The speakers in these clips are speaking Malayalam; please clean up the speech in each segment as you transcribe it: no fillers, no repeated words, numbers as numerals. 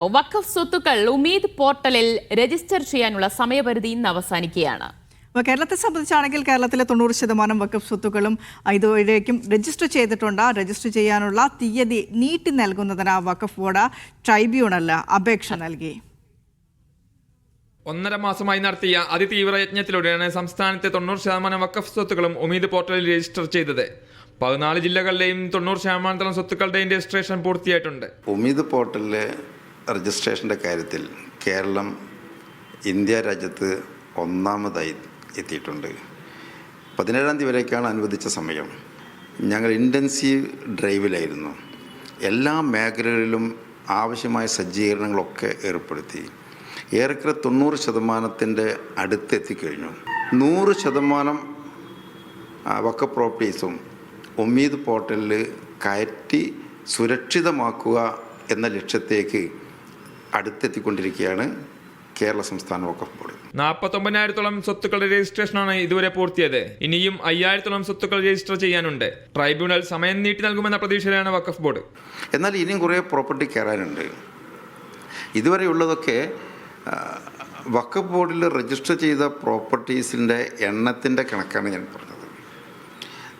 വഖഫ് സ്വത്തുക്കൾ ഉമീദ് പോർട്ടലിൽ രജിസ്റ്റർ ചെയ്യാനുള്ള സമയപരിധി ഇന്ന് അവസാനിക്കുകയാണ്. കേരളത്തെ സംബന്ധിച്ചാണെങ്കിൽ കേരളത്തിലെ 90% വഖഫ് സ്വത്തുക്കളും ഇതുവരേക്കും രജിസ്റ്റർ ചെയ്തിട്ടുണ്ട്. രജിസ്റ്റർ ചെയ്യാനുള്ള തീയതി നീട്ടി നൽകുന്നതിന് വഖഫ് ബോർഡ് ട്രൈബ്യൂണലിൽ അപേക്ഷ നൽകി. 1.5 മാസമായി നടത്തിയ അതിതീവ്ര യജ്ഞത്തിലൂടെയാണ് സംസ്ഥാനത്തെ 90% വഖഫ് സ്വത്തുക്കളും ഉമീദ് പോർട്ടലിൽ രജിസ്റ്റർ ചെയ്തത്. 14 ജില്ലകളിലെയും 90% സ്വത്തുക്കളുടെയും രജിസ്ട്രേഷൻ പൂർത്തിയായിട്ടുണ്ട്. ഉമീദ് പോർട്ടലിലെ രജിസ്ട്രേഷൻ്റെ കാര്യത്തിൽ കേരളം ഇന്ത്യ രാജ്യത്ത് ഒന്നാമതായി എത്തിയിട്ടുണ്ട്. 17-ാം തീയതി വരേക്കാണ് അനുവദിച്ച സമയം. ഞങ്ങൾ ഇൻറ്റൻസീവ് ഡ്രൈവിലായിരുന്നു. എല്ലാ മേഖലകളിലും ആവശ്യമായ സജ്ജീകരണങ്ങളൊക്കെ ഏർപ്പെടുത്തി. ഏറെക്കുറെ 90% അടുത്തെത്തിക്കഴിഞ്ഞു. 100% വഖഫ് പ്രോപ്പർട്ടീസും ഉമീദ് പോർട്ടലിൽ കയറ്റി സുരക്ഷിതമാക്കുക എന്ന ലക്ഷ്യത്തേക്ക് അടുത്തെത്തിക്കൊണ്ടിരിക്കുകയാണ് കേരള സംസ്ഥാന വഖഫ് ബോർഡ്. 49,000-ഓളം സ്വത്തുക്കളുടെ രജിസ്ട്രേഷനാണ് ഇതുവരെ പൂർത്തിയായത്. ഇനിയും 5,000-ഓളം സ്വത്തുക്കൾ രജിസ്റ്റർ ചെയ്യാനുണ്ട്. ട്രൈബ്യൂണൽ സമയം നീട്ടി നൽകുമെന്ന പ്രതീക്ഷയിലാണ് വഖഫ് ബോർഡ്. എന്നാൽ ഇനിയും കുറേ പ്രോപ്പർട്ടി കയറാനുണ്ട്. ഇതുവരെയുള്ളതൊക്കെ വഖഫ് ബോർഡിൽ രജിസ്റ്റർ ചെയ്ത പ്രോപ്പർട്ടീസിൻ്റെ എണ്ണത്തിൻ്റെ കണക്കാണ് ഞാൻ പറഞ്ഞത്.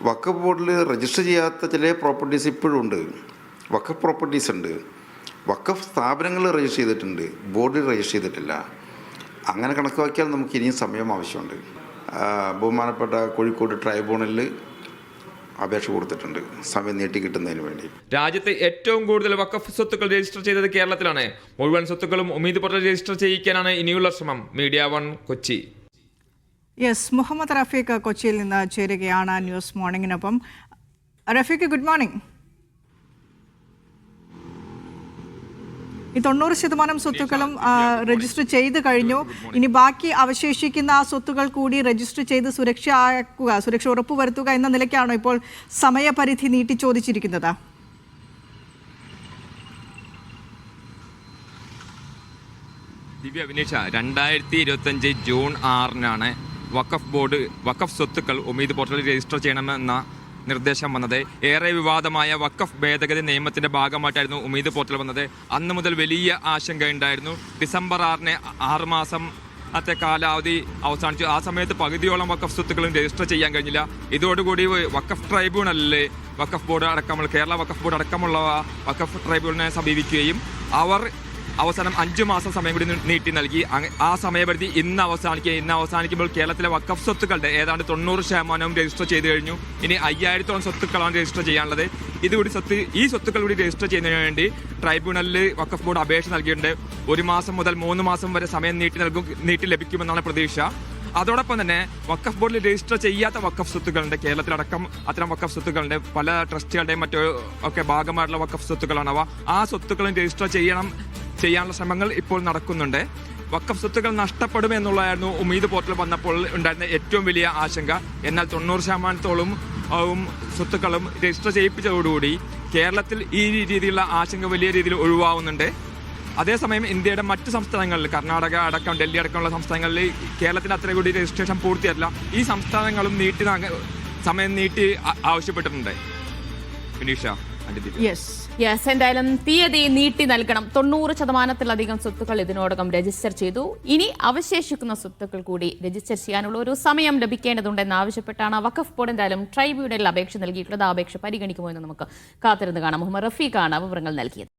വഖഫ് ബോർഡിൽ രജിസ്റ്റർ ചെയ്യാത്ത ചില പ്രോപ്പർട്ടീസ് ഇപ്പോഴും ഉണ്ട്. വഖഫ് പ്രോപ്പർട്ടീസ് ഉണ്ട്. വഖഫ് സ്ഥാപനങ്ങൾ രജിസ്റ്റർ ചെയ്തിട്ടുണ്ട്, ബോർഡിൽ രജിസ്റ്റർ ചെയ്തിട്ടില്ല. അങ്ങനെ കണക്കാക്കിയാൽ നമുക്ക് ഇനിയും സമയം ആവശ്യമുണ്ട്. ബഹുമാനപ്പെട്ട കോഴിക്കോട് ട്രൈബ്യൂണലിൽ അപേക്ഷ കൊടുത്തിട്ടുണ്ട് സമയം നീട്ടി കിട്ടുന്നതിന് വേണ്ടി. രാജ്യത്ത് ഏറ്റവും കൂടുതൽ വഖഫ് സ്വത്തുക്കൾ രജിസ്റ്റർ ചെയ്തത് കേരളത്തിലാണ്. മുഴുവൻ സ്വത്തുക്കളും ഉമീദ് പോർട്ടൽ രജിസ്റ്റർ ചെയ്യിക്കാനാണ് ഇനിയുള്ള ശ്രമം. മീഡിയ 1 കൊച്ചി. മുഹമ്മദ് റഫീഖ് കൊച്ചിയിൽ നിന്ന് ചേരുകയാണ് ന്യൂസ് മോർണിംഗിനൊപ്പം. Rafiq, good morning. ഈ 90% സ്വത്തുക്കളും രജിസ്റ്റർ ചെയ്ത് കഴിഞ്ഞു. ഇനി ബാക്കി അവശേഷിക്കുന്ന ആ സ്വത്തുക്കൾ കൂടി രജിസ്റ്റർ ചെയ്ത് സുരക്ഷ ഉറപ്പുവരുത്തുക എന്ന നിലയ്ക്കാണോ ഇപ്പോൾ സമയപരിധി നീട്ടി ചോദിച്ചിരിക്കുന്നത്? ദിവ്യ, വിനീഷ, 2025 ജൂൺ 6-നാണ് വഖഫ് ബോർഡ് വഖഫ് സ്വത്തുക്കൾ ഉമീദ് പോർട്ടലിൽ രജിസ്റ്റർ ചെയ്യണമെന്ന നിർദ്ദേശം വന്നത്. ഏറെ വിവാദമായ വഖഫ് ഭേദഗതി നിയമത്തിന്റെ ഭാഗമായിട്ടായിരുന്നു ഉമീദ് പോർട്ടൽ വന്നത്. അന്ന് മുതൽ വലിയ ആശങ്കയുണ്ടായിരുന്നു. ഡിസംബർ 6-ന് 6 മാസത്തെ കാലാവധി അവസാനിച്ചു. ആ സമയത്ത് പകുതിയോളം വഖഫ് സ്വത്തുക്കളും രജിസ്റ്റർ ചെയ്യാൻ കഴിഞ്ഞില്ല. ഇതോടുകൂടി വഖഫ് ട്രൈബ്യൂണലിൽ വഖഫ് ബോർഡ് അടക്കമുള്ള കേരള വഖഫ് ബോർഡ് അടക്കമുള്ള വഖഫ് ട്രൈബ്യൂണലിനെ സമീപിക്കുകയും അവർ അവസാനം 5 മാസം സമയം കൂടി നീട്ടി നൽകി. ആ സമയപരിധി ഇന്ന് അവസാനിക്കുമ്പോൾ കേരളത്തിലെ വഖഫ് സ്വത്തുക്കളുടെ ഏതാണ്ട് 90% രജിസ്റ്റർ ചെയ്ത് കഴിഞ്ഞു. ഇനി 5,000-ഓളം സ്വത്തുക്കളാണ് രജിസ്റ്റർ ചെയ്യാനുള്ളത്. ഈ സ്വത്തുക്കൾ കൂടി രജിസ്റ്റർ ചെയ്യുന്നതിന് വേണ്ടി ട്രൈബ്യൂണലിൽ വഖഫ് ബോർഡ് അപേക്ഷ നൽകിയിട്ടുണ്ട്. 1 മാസം മുതൽ 3 മാസം വരെ സമയം നീട്ടി ലഭിക്കുമെന്നാണ് പ്രതീക്ഷ. അതോടൊപ്പം തന്നെ വഖഫ് ബോർഡിൽ രജിസ്റ്റർ ചെയ്യാത്ത വഖഫ് സ്വത്തുക്കളുണ്ട്. കേരളത്തിലടക്കം അത്തരം വഖഫ് സ്വത്തുക്കളുണ്ട്. പല ട്രസ്റ്റുകളുടെയും മറ്റോ ഒക്കെ ഭാഗമായിട്ടുള്ള വഖഫ് സ്വത്തുക്കളാണ് അവ. ആ സ്വത്തുക്കളും രജിസ്റ്റർ ചെയ്യാനുള്ള ശ്രമങ്ങൾ ഇപ്പോൾ നടക്കുന്നുണ്ട്. വഖഫ് സ്വത്തുക്കൾ നഷ്ടപ്പെടും എന്നുള്ളതായിരുന്നു ഉമീദ് പോർട്ടൽ വന്നപ്പോൾ ഉണ്ടായിരുന്ന ഏറ്റവും വലിയ ആശങ്ക. എന്നാൽ 90%-ഓളം സ്വത്തുക്കളും രജിസ്റ്റർ ചെയ്യിപ്പിച്ചതോടുകൂടി കേരളത്തിൽ ഈ രീതിയിലുള്ള ആശങ്ക വലിയ രീതിയിൽ ഒഴിവാകുന്നുണ്ട്. അതേസമയം ഇന്ത്യയുടെ മറ്റ് സംസ്ഥാനങ്ങളിൽ, കർണാടക അടക്കം ഡൽഹി അടക്കമുള്ള സംസ്ഥാനങ്ങളിൽ കേരളത്തിന് അത്ര കൂടി രജിസ്ട്രേഷൻ പൂർത്തിയായിട്ടില്ല. ഈ സംസ്ഥാനങ്ങളും സമയം നീട്ടി ആവശ്യപ്പെട്ടിട്ടുണ്ട്. വിനീഷ, എന്തായാലും തീയതി നീട്ടി നൽകണം. 90%-ലധികം സ്വത്തുക്കൾ ഇതിനോടകം രജിസ്റ്റർ ചെയ്തു. ഇനി അവശേഷിക്കുന്ന സ്വത്തുക്കൾ കൂടി രജിസ്റ്റർ ചെയ്യാനുള്ള ഒരു സമയം ലഭിക്കേണ്ടതുണ്ടെന്ന് ആവശ്യപ്പെട്ടാണ് വഖഫ് ബോർഡ് എന്തായാലും ട്രൈബ്യൂണലിൽ അപേക്ഷ നൽകിയിട്ടുള്ളത്. ആ അപേക്ഷ പരിഗണിക്കുമോ എന്ന് നമുക്ക് കാത്തിരുന്ന് കാണാം. മുഹമ്മദ് റഫീഖാണ് വിവരങ്ങൾ നൽകിയത്.